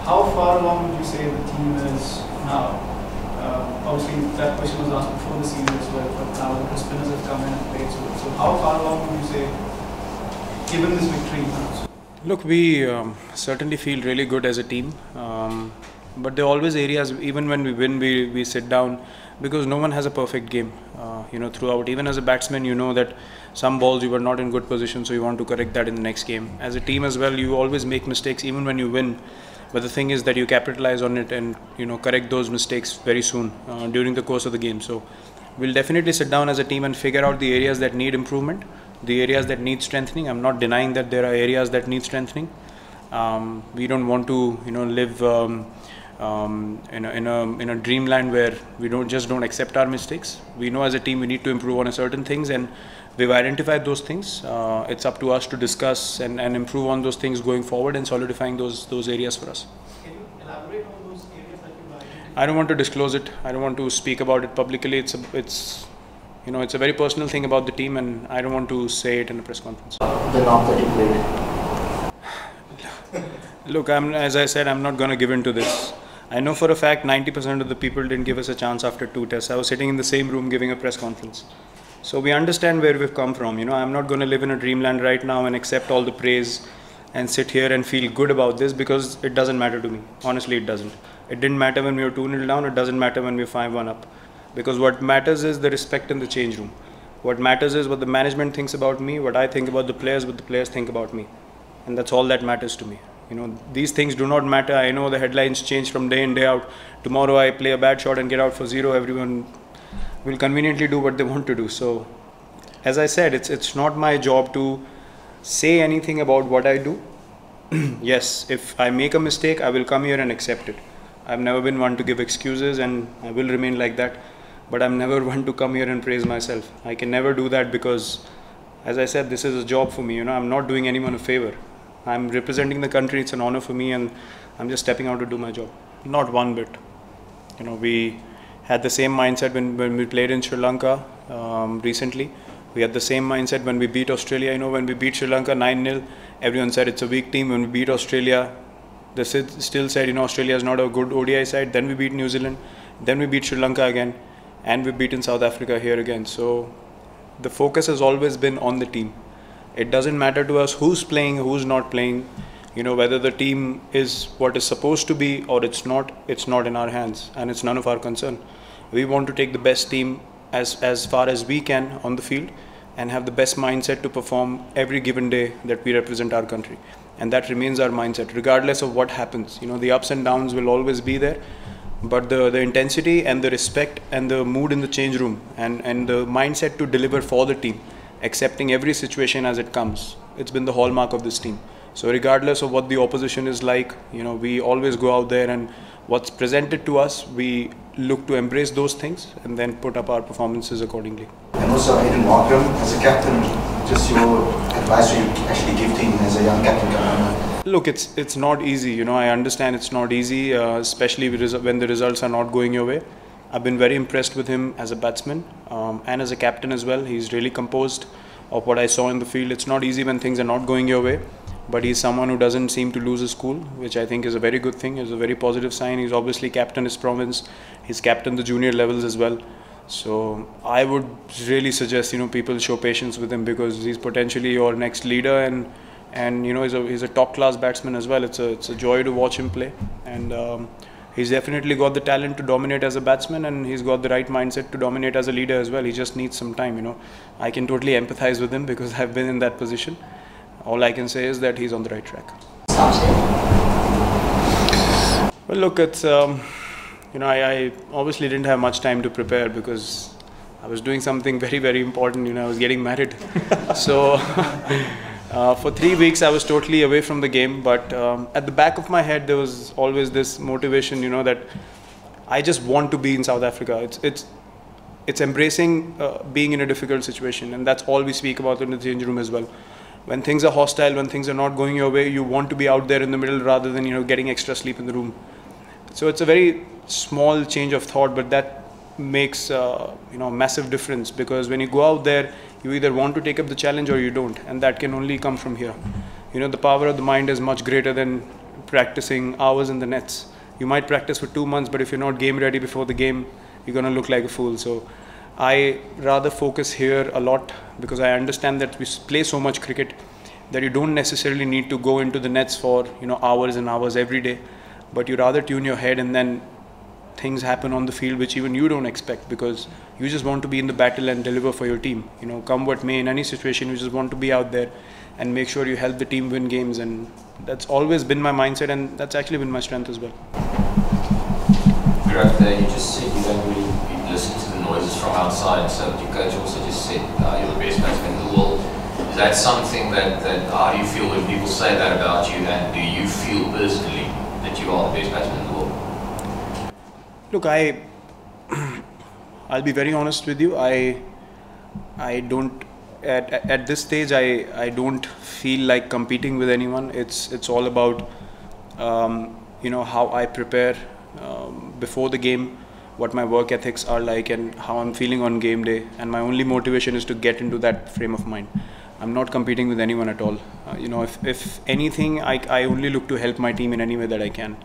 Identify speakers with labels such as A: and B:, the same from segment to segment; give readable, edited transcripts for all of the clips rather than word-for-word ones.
A: how far along would you say the team is now? Obviously, that question was asked before the season as well, but now the spinners have come in and played. So how far along would you say, given this victory?
B: Look, we certainly feel really good as a team, but there are always areas, even when we win, we sit down, because no one has a perfect game, throughout. Even as a batsman, you know that some balls you were not in good position, so you want to correct that in the next game. As a team as well, you always make mistakes, even when you win. But the thing is that you capitalize on it and correct those mistakes very soon during the course of the game. So we'll definitely sit down as a team and figure out the areas that need improvement, the areas that need strengthening. I'm not denying that there are areas that need strengthening. We don't want to live in a dreamland where we don't accept our mistakes. We know as a team we need to improve on certain things, and we've identified those things. It's up to us to discuss and improve on those things going forward and solidifying those areas for us.
A: Can you elaborate on those areas that you've identified?
B: I don't want to disclose it. I don't want to speak about it publicly. It's a very personal thing about the team, and I don't want to say it in a press conference.
C: The knock that you played.
B: Look, as I said, I'm not going to give in to this. I know for a fact 90% of the people didn't give us a chance after 2 tests. I was sitting in the same room giving a press conference. So we understand where we've come from. I'm not going to live in a dreamland right now and accept all the praise and sit here and feel good about this, because it doesn't matter to me. Honestly, it doesn't. It didn't matter when we were 2-0 down. It doesn't matter when we're 5-1 up. Because what matters is the respect in the change room. What matters is what the management thinks about me, what I think about the players, what the players think about me. And that's all that matters to me. These things do not matter. I know the headlines change from day in, day out. Tomorrow I play a bad shot and get out for 0. Everyone will conveniently do what they want to do. So, as I said, it's not my job to say anything about what I do. Yes, if I make a mistake, I will come here and accept it. I've never been one to give excuses, and I will remain like that. But I'm never one to come here and praise myself. I can never do that, because, as I said, this is a job for me. I'm not doing anyone a favor. I'm representing the country. It's an honor for me, and I'm just stepping out to do my job. Not one bit. We had the same mindset when we played in Sri Lanka recently. We had the same mindset when we beat Australia. When we beat Sri Lanka 9-0, everyone said it's a weak team. When we beat Australia, they still said Australia is not a good ODI side. Then we beat New Zealand. Then we beat Sri Lanka again. And we've beaten South Africa here again. So the focus has always been on the team. It doesn't matter to us who's playing, who's not playing. Whether the team is what is supposed to be or it's not in our hands, and it's none of our concern. We want to take the best team as far as we can on the field and have the best mindset to perform every given day that we represent our country. And that remains our mindset, regardless of what happens. The ups and downs will always be there. But the intensity and the respect and the mood in the change room and the mindset to deliver for the team, accepting every situation as it comes, it's been the hallmark of this team. So regardless of what the opposition is like, we always go out there, and what's presented to us, we look to embrace those things and then put up our performances accordingly.
C: And also, Aiden Markram, as a captain, just your advice you actually give to him as a young captain?
B: Look, it's not easy. I understand it's not easy, especially when the results are not going your way. I've been very impressed with him as a batsman and as a captain as well. He's really composed of what I saw in the field. It's not easy when things are not going your way, but he's someone who doesn't seem to lose his cool, which I think is a very good thing. It's a very positive sign. He's obviously captained his province. He's captained the junior levels as well. So I would really suggest people show patience with him, because he's potentially your next leader, and he's a top class batsman as well. It's a joy to watch him play, and he's definitely got the talent to dominate as a batsman, and he's got the right mindset to dominate as a leader as well. He just needs some time. I can totally empathize with him because I've been in that position. All I can say is that he's on the right track. Well, look, it's I obviously didn't have much time to prepare, because I was doing something very, very important. I was getting married. So for 3 weeks I was totally away from the game, but at the back of my head there was always this motivation, that I just want to be in South Africa. It's embracing being in a difficult situation, and that's all we speak about in the change room as well. When things are hostile, when things are not going your way, you want to be out there in the middle rather than getting extra sleep in the room. So it's a very small change of thought, but that makes massive difference, because when you go out there, you either want to take up the challenge or you don't, and that can only come from here. The power of the mind is much greater than practicing hours in the nets. You might practice for 2 months, but if you're not game ready before the game, you're going to look like a fool. So I rather focus here a lot, because I understand that we play so much cricket that you don't necessarily need to go into the nets for, you know, hours and hours every day, but you rather tune your head, and then things happen on the field which even you don't expect, because you just want to be in the battle and deliver for your team. You know, come what may, in any situation, you just want to be out there and make sure you help the team win games, and that's always been my mindset, and that's actually been my strength as well.
D: Virat, you just said you don't really listen to the noises from outside, so your coach also just said you're the best batsman in the world. Is that something that how do you feel when people say that about you, and do you feel personally that you are the best batsman in the world?
B: Look, I'll be very honest with you. I don't at this stage I don't feel like competing with anyone. It's all about you know, how I prepare before the game, what my work ethics are like, and how I'm feeling on game day. And my only motivation is to get into that frame of mind. I'm not competing with anyone at all. You know, if anything, I only look to help my team in any way that I can.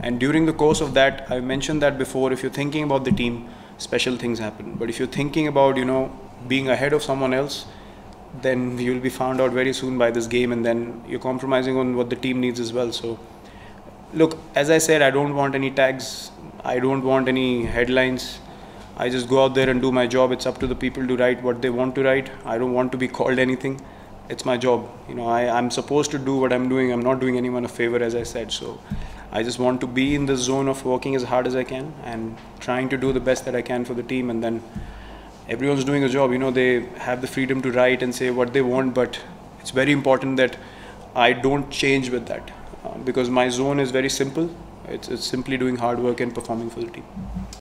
B: And during the course of that, I mentioned that before, if you're thinking about the team, special things happen. But if you're thinking about, you know, being ahead of someone else, then you'll be found out very soon by this game, and then you're compromising on what the team needs as well. So look, as I said, I don't want any tags, I don't want any headlines. I just go out there and do my job. It's up to the people to write what they want to write. I don't want to be called anything. It's my job. You know, I'm supposed to do what I'm doing. I'm not doing anyone a favor, as I said. So I just want to be in the zone of working as hard as I can and trying to do the best that I can for the team. And then everyone's doing a job. You know, they have the freedom to write and say what they want, but it's very important that I don't change with that, because my zone is very simple. It's simply doing hard work and performing for the team.